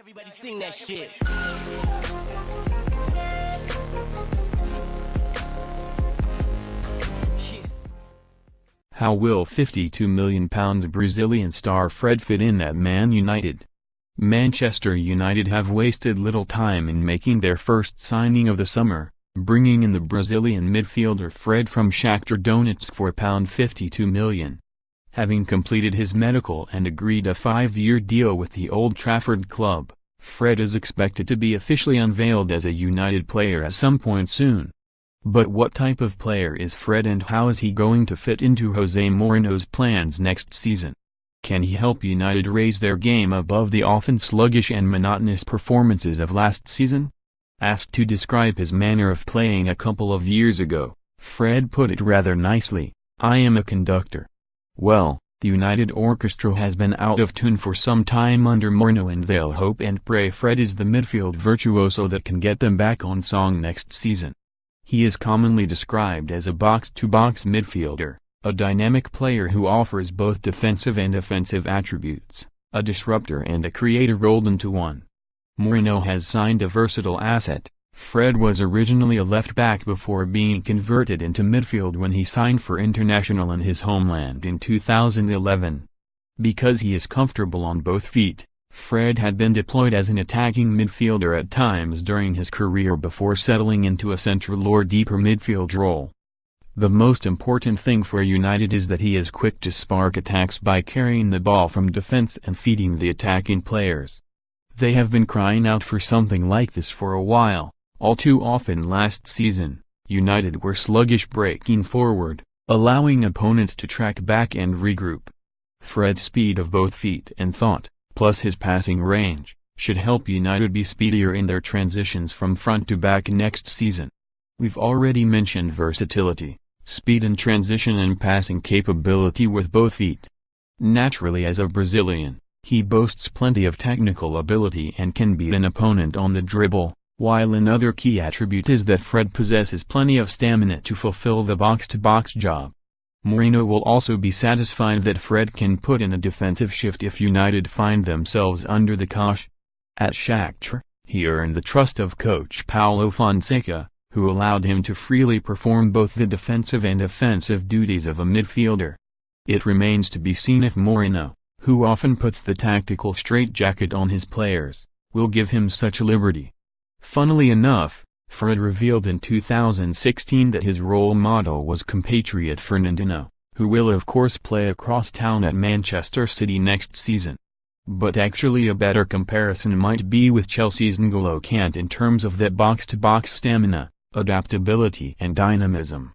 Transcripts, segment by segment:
Everybody sing that shit. How will £52 million Brazilian star Fred fit in at Man United? Manchester United have wasted little time in making their first signing of the summer, bringing in the Brazilian midfielder Fred from Shakhtar Donetsk for £52 million. Having completed his medical and agreed a 5-year deal with the Old Trafford club, Fred is expected to be officially unveiled as a United player at some point soon. But what type of player is Fred and how is he going to fit into Jose Mourinho's plans next season? Can he help United raise their game above the often sluggish and monotonous performances of last season? Asked to describe his manner of playing a couple of years ago, Fred put it rather nicely, "I am a conductor." Well, the United orchestra has been out of tune for some time under Mourinho and they'll hope and pray Fred is the midfield virtuoso that can get them back on song next season. He is commonly described as a box-to-box midfielder, a dynamic player who offers both defensive and offensive attributes, a disruptor and a creator rolled into one. Mourinho has signed a versatile asset. Fred was originally a left-back before being converted into midfield when he signed for International in his homeland in 2011. Because he is comfortable on both feet, Fred had been deployed as an attacking midfielder at times during his career before settling into a central or deeper midfield role. The most important thing for United is that he is quick to spark attacks by carrying the ball from defense and feeding the attacking players. They have been crying out for something like this for a while. All too often last season, United were sluggish breaking forward, allowing opponents to track back and regroup. Fred's speed of both feet and thought, plus his passing range, should help United be speedier in their transitions from front to back next season. We've already mentioned versatility, speed in transition and passing capability with both feet. Naturally, as a Brazilian, he boasts plenty of technical ability and can beat an opponent on the dribble. While another key attribute is that Fred possesses plenty of stamina to fulfill the box-to-box job. Mourinho will also be satisfied that Fred can put in a defensive shift if United find themselves under the cosh. At Shakhtar, he earned the trust of coach Paulo Fonseca, who allowed him to freely perform both the defensive and offensive duties of a midfielder. It remains to be seen if Mourinho, who often puts the tactical straitjacket on his players, will give him such liberty. Funnily enough, Fred revealed in 2016 that his role model was compatriot Fernandinho, who will of course play across town at Manchester City next season. But actually a better comparison might be with Chelsea's N'Golo Kante in terms of that box-to-box stamina, adaptability and dynamism.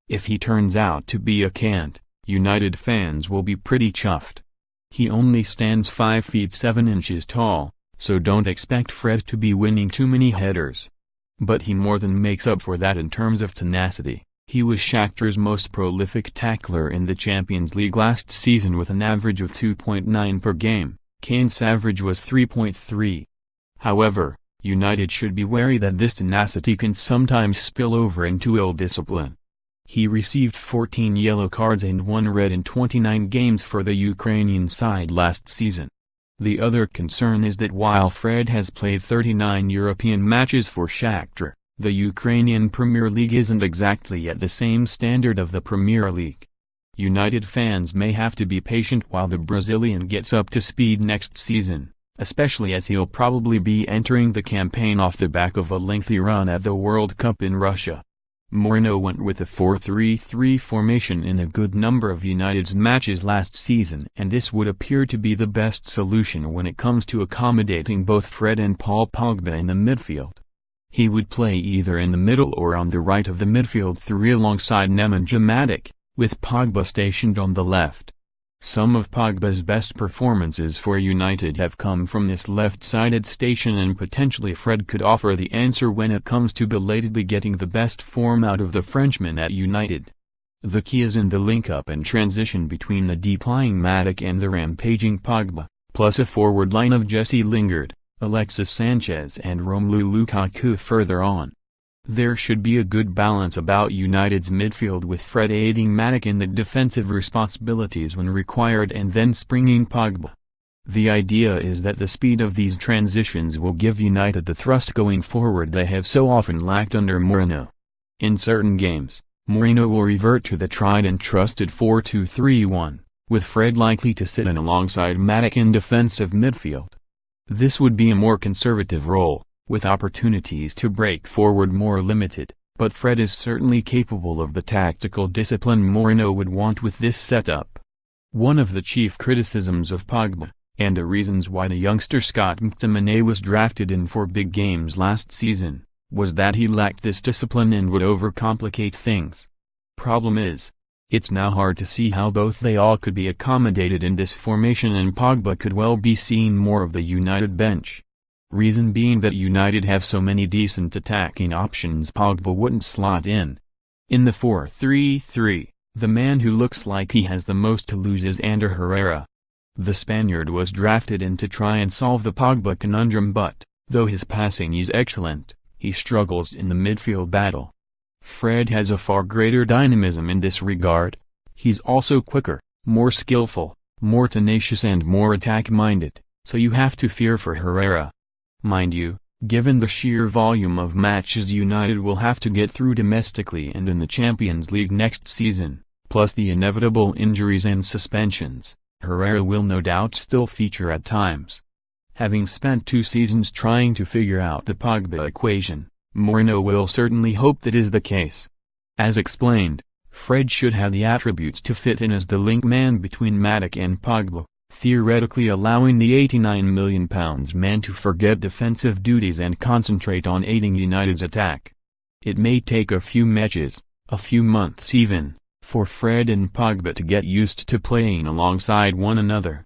If he turns out to be a Kante, United fans will be pretty chuffed. He only stands 5 feet 7 inches tall, so don't expect Fred to be winning too many headers. But he more than makes up for that in terms of tenacity. He was Shakhtar's most prolific tackler in the Champions League last season with an average of 2.9 per game. Kante's average was 3.3. However, United should be wary that this tenacity can sometimes spill over into ill discipline. He received 14 yellow cards and 1 red in 29 games for the Ukrainian side last season. The other concern is that while Fred has played 39 European matches for Shakhtar, the Ukrainian Premier League isn't exactly at the same standard of the Premier League. United fans may have to be patient while the Brazilian gets up to speed next season, especially as he'll probably be entering the campaign off the back of a lengthy run at the World Cup in Russia. Mourinho went with a 4-3-3 formation in a good number of United's matches last season, and this would appear to be the best solution when it comes to accommodating both Fred and Paul Pogba in the midfield. He would play either in the middle or on the right of the midfield three alongside Nemanja Matic, with Pogba stationed on the left. Some of Pogba's best performances for United have come from this left-sided station, and potentially Fred could offer the answer when it comes to belatedly getting the best form out of the Frenchman at United. The key is in the link-up and transition between the deep-lying Matic and the rampaging Pogba, plus a forward line of Jesse Lingard, Alexis Sanchez and Romelu Lukaku further on. There should be a good balance about United's midfield, with Fred aiding Matic in the defensive responsibilities when required and then springing Pogba. The idea is that the speed of these transitions will give United the thrust going forward they have so often lacked under Mourinho. In certain games, Mourinho will revert to the tried and trusted 4-2-3-1, with Fred likely to sit in alongside Matic in defensive midfield. This would be a more conservative role, with opportunities to break forward more limited, but Fred is certainly capable of the tactical discipline Mourinho would want with this setup. One of the chief criticisms of Pogba, and the reasons why the youngster Scott McTominay was drafted in for big games last season, was that he lacked this discipline and would overcomplicate things. Problem is, it's now hard to see how both they all could be accommodated in this formation, and Pogba could well be seeing more of the United bench. Reason being that United have so many decent attacking options Pogba wouldn't slot in. In the 4-3-3, the man who looks like he has the most to lose is Ander Herrera. The Spaniard was drafted in to try and solve the Pogba conundrum, but, though his passing is excellent, he struggles in the midfield battle. Fred has a far greater dynamism in this regard. He's also quicker, more skillful, more tenacious and more attack-minded, so you have to fear for Herrera. Mind you, given the sheer volume of matches United will have to get through domestically and in the Champions League next season, plus the inevitable injuries and suspensions, Herrera will no doubt still feature at times. Having spent 2 seasons trying to figure out the Pogba equation, Mourinho will certainly hope that is the case. As explained, Fred should have the attributes to fit in as the link man between Matic and Pogba, theoretically allowing the £89 million man to forget defensive duties and concentrate on aiding United's attack. It may take a few matches, a few months even, for Fred and Pogba to get used to playing alongside one another.